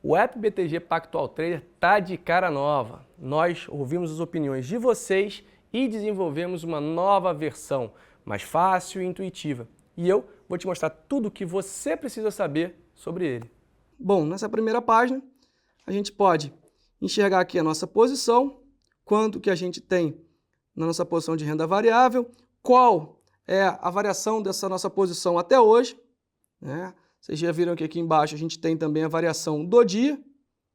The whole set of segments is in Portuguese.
O app BTG Pactual Trader tá de cara nova. Nós ouvimos as opiniões de vocês e desenvolvemos uma nova versão, mais fácil e intuitiva. E eu vou te mostrar tudo o que você precisa saber sobre ele. Bom, nessa primeira página, a gente pode enxergar aqui a nossa posição, quanto que a gente tem na nossa posição de renda variável, qual é a variação dessa nossa posição até hoje, né? Vocês já viram que aqui embaixo a gente tem também a variação do dia,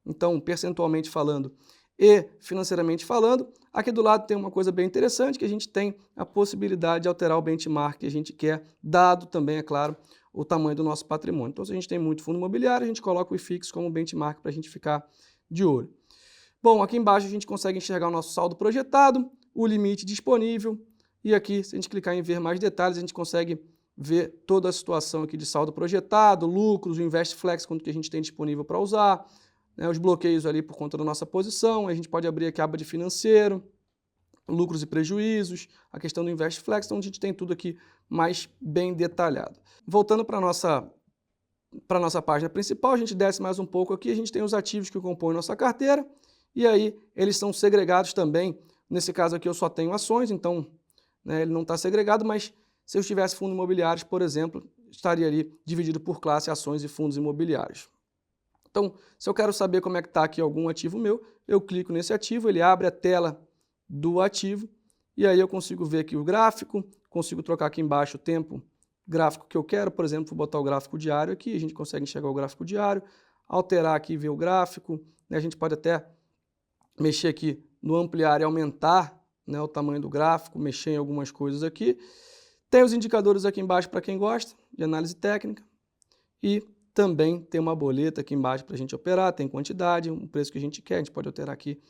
então percentualmente falando e financeiramente falando. Aqui do lado tem uma coisa bem interessante, que a gente tem a possibilidade de alterar o benchmark que a gente quer, dado também, é claro, o tamanho do nosso patrimônio. Então, se a gente tem muito fundo imobiliário, a gente coloca o IFIX como benchmark para a gente ficar de olho. Bom, aqui embaixo a gente consegue enxergar o nosso saldo projetado, o limite disponível, e aqui, se a gente clicar em ver mais detalhes, a gente consegue ver toda a situação aqui de saldo projetado, lucros, o InvestFlex, quanto que a gente tem disponível para usar, né, os bloqueios ali por conta da nossa posição. A gente pode abrir aqui a aba de financeiro, lucros e prejuízos, a questão do InvestFlex, então a gente tem tudo aqui mais bem detalhado. Voltando para a nossa página principal, a gente desce mais um pouco aqui, a gente tem os ativos que compõem nossa carteira, e aí eles são segregados também. Nesse caso aqui eu só tenho ações, então né, ele não está segregado, mas se eu tivesse fundos imobiliários, por exemplo, estaria ali dividido por classe, ações e fundos imobiliários. Então, se eu quero saber como é que está aqui algum ativo meu, eu clico nesse ativo, ele abre a tela do ativo, e aí eu consigo ver aqui o gráfico, consigo trocar aqui embaixo o tempo gráfico que eu quero, por exemplo, vou botar o gráfico diário aqui, a gente consegue enxergar o gráfico diário, alterar aqui e ver o gráfico, né, a gente pode até mexer aqui no ampliar e aumentar, né, o tamanho do gráfico, mexer em algumas coisas aqui. Tem os indicadores aqui embaixo para quem gosta de análise técnica e também tem uma boleta aqui embaixo para a gente operar, tem quantidade, um preço que a gente quer, a gente pode alterar aqui.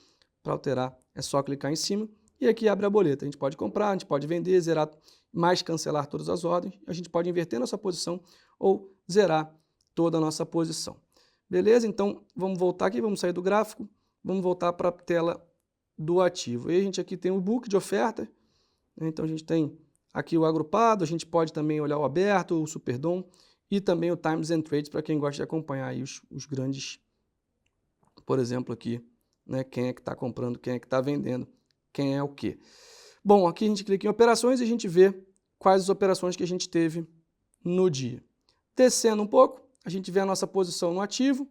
Para alterar é só clicar em cima e aqui abre a boleta. A gente pode comprar, a gente pode vender, zerar, mais cancelar todas as ordens. A gente pode inverter nossa posição ou zerar toda a nossa posição. Beleza? Então vamos voltar aqui, vamos sair do gráfico, vamos voltar para a tela do ativo. E a gente aqui tem o book de oferta, né? Então a gente tem aqui o agrupado, a gente pode também olhar o aberto, o Superdom e também o Times and Trades para quem gosta de acompanhar aí os grandes, por exemplo aqui, né, quem é que está comprando, quem é que está vendendo, quem é o quê. Bom, aqui a gente clica em operações e a gente vê quais as operações que a gente teve no dia. Descendo um pouco, a gente vê a nossa posição no ativo,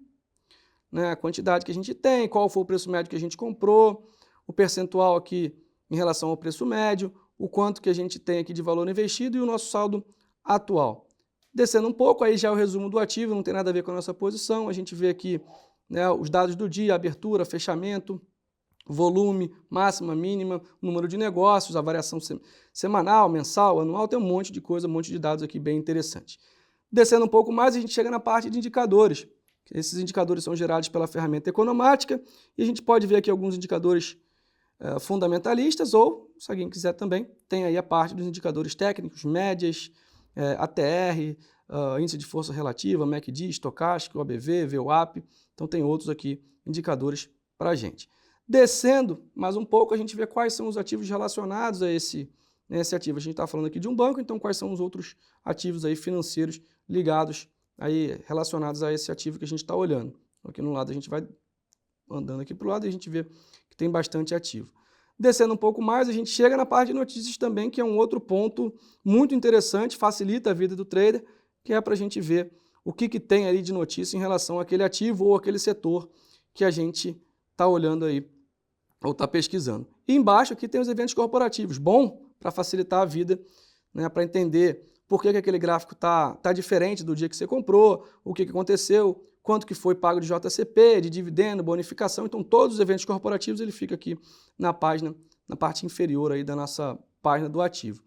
né, a quantidade que a gente tem, qual foi o preço médio que a gente comprou, o percentual aqui em relação ao preço médio, o quanto que a gente tem aqui de valor investido e o nosso saldo atual. Descendo um pouco, aí já é o resumo do ativo, não tem nada a ver com a nossa posição, a gente vê aqui, né, os dados do dia, abertura, fechamento, volume, máxima, mínima, número de negócios, a variação semanal, mensal, anual, tem um monte de coisa, um monte de dados aqui bem interessante. Descendo um pouco mais, a gente chega na parte de indicadores. Esses indicadores são gerados pela ferramenta Economática e a gente pode ver aqui alguns indicadores fundamentalistas ou, se alguém quiser também, tem aí a parte dos indicadores técnicos, médias, ATR, índice de força relativa, MACD, estocástico, OBV, VWAP, então tem outros aqui indicadores para a gente. Descendo mais um pouco, a gente vê quais são os ativos relacionados a esse ativo. A gente está falando aqui de um banco, então quais são os outros ativos aí financeiros ligados, aí, relacionados a esse ativo que a gente está olhando. Aqui no lado a gente vai andando aqui para o lado e a gente vê que tem bastante ativo. Descendo um pouco mais, a gente chega na parte de notícias também, que é um outro ponto muito interessante, facilita a vida do trader, que é para a gente ver o que tem ali de notícia em relação àquele ativo ou aquele setor que a gente está olhando aí ou está pesquisando. E embaixo aqui tem os eventos corporativos, bom para facilitar a vida, né, para entender por que aquele gráfico tá diferente do dia que você comprou, o que aconteceu, quanto que foi pago de JCP, de dividendo, bonificação. Então todos os eventos corporativos ele fica aqui na página, na parte inferior aí da nossa página do ativo.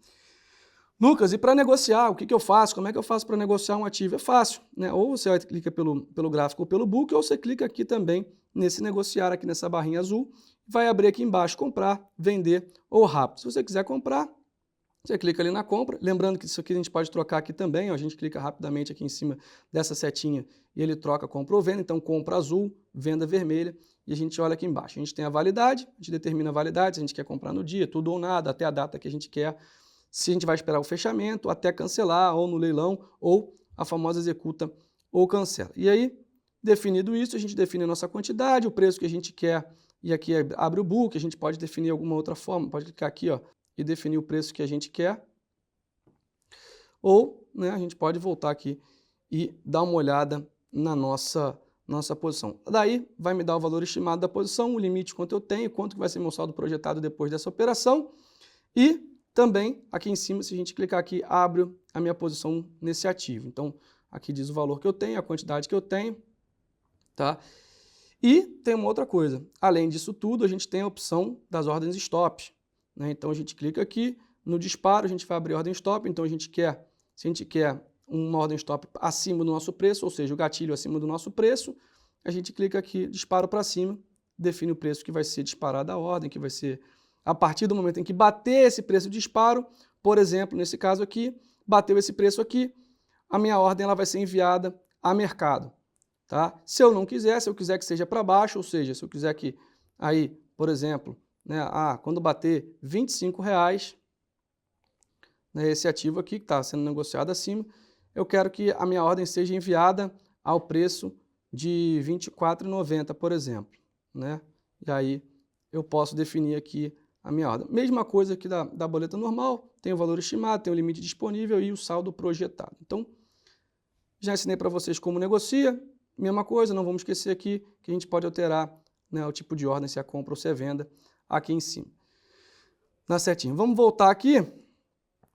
Lucas, e para negociar, o que eu faço? Como é que eu faço para negociar um ativo? É fácil, né? Ou você clica pelo gráfico ou pelo book, ou você clica aqui também nesse negociar, aqui nessa barrinha azul, vai abrir aqui embaixo comprar, vender ou rápido. Se você quiser comprar, você clica ali na compra, lembrando que isso aqui a gente pode trocar aqui também, ó, a gente clica rapidamente aqui em cima dessa setinha e ele troca compra ou venda, então compra azul, venda vermelha, e a gente olha aqui embaixo. A gente tem a validade, a gente determina a validade, se a gente quer comprar no dia, tudo ou nada, até a data que a gente quer, se a gente vai esperar o fechamento, até cancelar, ou no leilão, ou a famosa executa ou cancela. E aí, Definido isso, a gente define a nossa quantidade, o preço que a gente quer, e aqui abre o book, a gente pode definir alguma outra forma, pode clicar aqui, ó, e definir o preço que a gente quer. Ou, né, a gente pode voltar aqui e dar uma olhada na nossa posição. Daí vai me dar o valor estimado da posição, o limite quanto eu tenho, quanto que vai ser meu saldo projetado depois dessa operação. E também aqui em cima, se a gente clicar aqui, abre a minha posição nesse ativo. Então, aqui diz o valor que eu tenho, a quantidade que eu tenho, tá? E tem uma outra coisa, além disso tudo, a gente tem a opção das ordens stop, né? Então a gente clica aqui, no disparo a gente vai abrir ordem stop, então se a gente quer uma ordem stop acima do nosso preço, ou seja, o gatilho acima do nosso preço, a gente clica aqui, disparo para cima, define o preço que vai ser disparada a ordem, que vai ser a partir do momento em que bater esse preço de disparo, por exemplo, nesse caso aqui, bateu esse preço aqui, a minha ordem ela vai ser enviada a mercado. Tá? Se eu não quiser, se eu quiser que seja para baixo, ou seja, se eu quiser que aí, por exemplo, né, quando bater R$25, né, esse ativo aqui que está sendo negociado acima, eu quero que a minha ordem seja enviada ao preço de R$24,90, por exemplo. Né? E aí eu posso definir aqui a minha ordem. Mesma coisa aqui da boleta normal, tem o valor estimado, tem o limite disponível e o saldo projetado. Então, já ensinei para vocês como negocia. Mesma coisa, não vamos esquecer aqui que a gente pode alterar, né, o tipo de ordem, se é compra ou se é venda, aqui em cima. Na setinha. Vamos voltar aqui.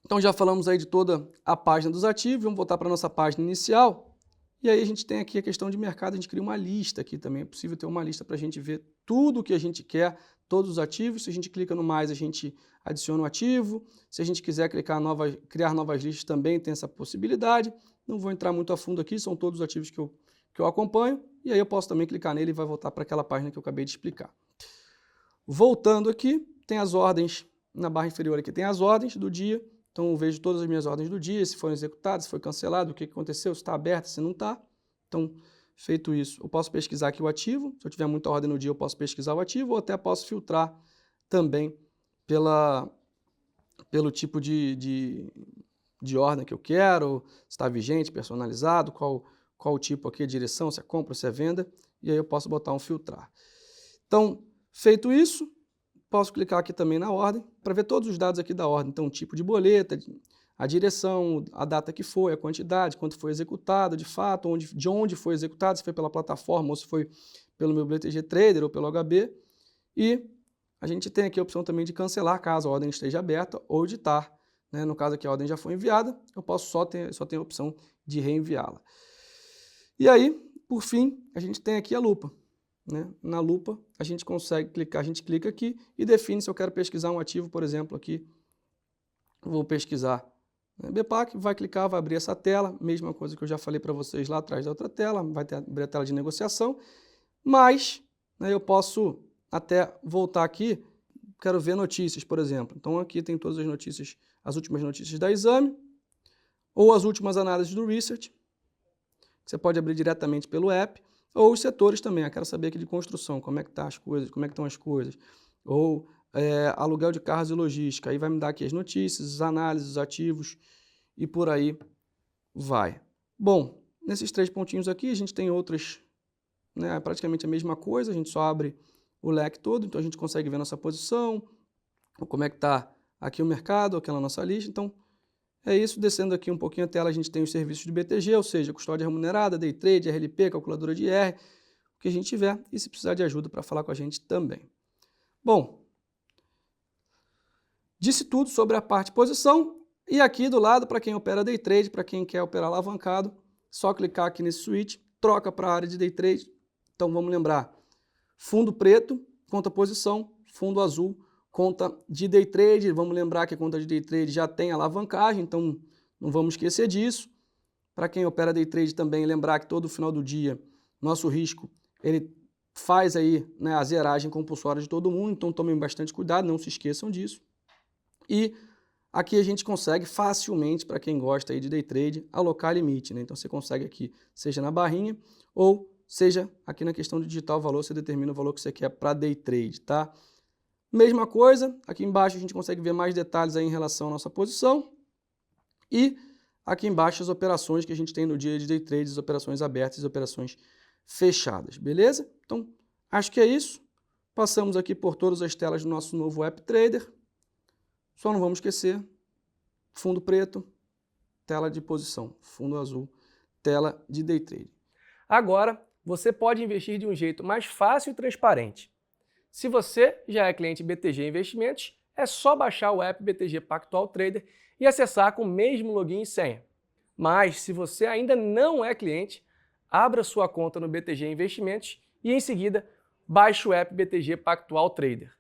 Então já falamos aí de toda a página dos ativos, vamos voltar para a nossa página inicial. E aí a gente tem aqui a questão de mercado, a gente cria uma lista aqui também. É possível ter uma lista para a gente ver tudo o que a gente quer, todos os ativos. Se a gente clica no mais, a gente adiciona um ativo. Se a gente quiser criar novas listas, também tem essa possibilidade. Não vou entrar muito a fundo aqui, são todos os ativos que eu acompanho, e aí eu posso também clicar nele e vai voltar para aquela página que eu acabei de explicar. Voltando aqui, tem as ordens, na barra inferior aqui tem as ordens do dia, então eu vejo todas as minhas ordens do dia, se foram executadas, se foi cancelado, o que aconteceu, se está aberta, se não está. Então, feito isso, eu posso pesquisar aqui o ativo, se eu tiver muita ordem no dia eu posso pesquisar o ativo, ou até posso filtrar também pelo tipo de ordem que eu quero, se está vigente, personalizado, qual o tipo aqui, a direção, se é compra, se é venda, e aí eu posso botar um filtrar. Então, feito isso, posso clicar aqui também na ordem, para ver todos os dados aqui da ordem. Então, tipo de boleta, a direção, a data que foi, a quantidade, quanto foi executado de fato, de onde foi executado, se foi pela plataforma ou se foi pelo meu BTG Trader ou pelo HB. E a gente tem aqui a opção também de cancelar caso a ordem esteja aberta ou editar. Né? No caso aqui a ordem já foi enviada, eu posso só ter a opção de reenviá-la. E aí, por fim, a gente tem aqui a lupa. Né? Na lupa, a gente consegue clicar, a gente clica aqui e define se eu quero pesquisar um ativo, por exemplo, aqui, vou pesquisar BPAC, vai clicar, vai abrir essa tela, mesma coisa que eu já falei para vocês lá atrás da outra tela, vai abrir a tela de negociação, mas né, eu posso até voltar aqui, quero ver notícias, por exemplo. Então aqui tem todas as notícias, as últimas notícias da Exame, ou as últimas análises do Research. Você pode abrir diretamente pelo app, ou os setores também. Eu quero saber aqui de construção, como é que tá as coisas, como é que estão as coisas. Ou aluguel de carros e logística. Aí vai me dar aqui as notícias, as análises, os ativos e por aí vai. Bom, nesses 3 pontinhos aqui a gente tem outras, né, praticamente a mesma coisa, a gente só abre o leque todo, então a gente consegue ver nossa posição, como é que está aqui o mercado, aquela nossa lista. Então, é isso, descendo aqui um pouquinho a tela, a gente tem os serviços de BTG, ou seja, custódia remunerada, day trade, RLP, calculadora de IR, o que a gente tiver, e se precisar de ajuda para falar com a gente também. Bom, disse tudo sobre a parte de posição, e aqui do lado, para quem opera day trade, para quem quer operar alavancado, só clicar aqui nesse switch, troca para a área de day trade. Então vamos lembrar, fundo preto, conta posição, fundo azul, conta de day trade. Vamos lembrar que a conta de day trade já tem alavancagem, então não vamos esquecer disso. Para quem opera day trade também, lembrar que todo final do dia, nosso risco, ele faz aí, né, a zeragem compulsória de todo mundo, então tomem bastante cuidado, não se esqueçam disso. E aqui a gente consegue facilmente, para quem gosta aí de day trade, alocar limite, né? Então você consegue aqui, seja na barrinha, ou seja aqui na questão de digitar o valor, você determina o valor que você quer para day trade, tá? Mesma coisa, aqui embaixo a gente consegue ver mais detalhes aí em relação à nossa posição. E aqui embaixo as operações que a gente tem no dia de day trade, as operações abertas e as operações fechadas, beleza? Então, acho que é isso. Passamos aqui por todas as telas do nosso novo App Trader. Só não vamos esquecer, fundo preto, tela de posição, fundo azul, tela de Day Trade. Agora, você pode investir de um jeito mais fácil e transparente. Se você já é cliente BTG Investimentos, é só baixar o app BTG Pactual Trader e acessar com o mesmo login e senha. Mas, se você ainda não é cliente, abra sua conta no BTG Investimentos e, em seguida, baixe o app BTG Pactual Trader.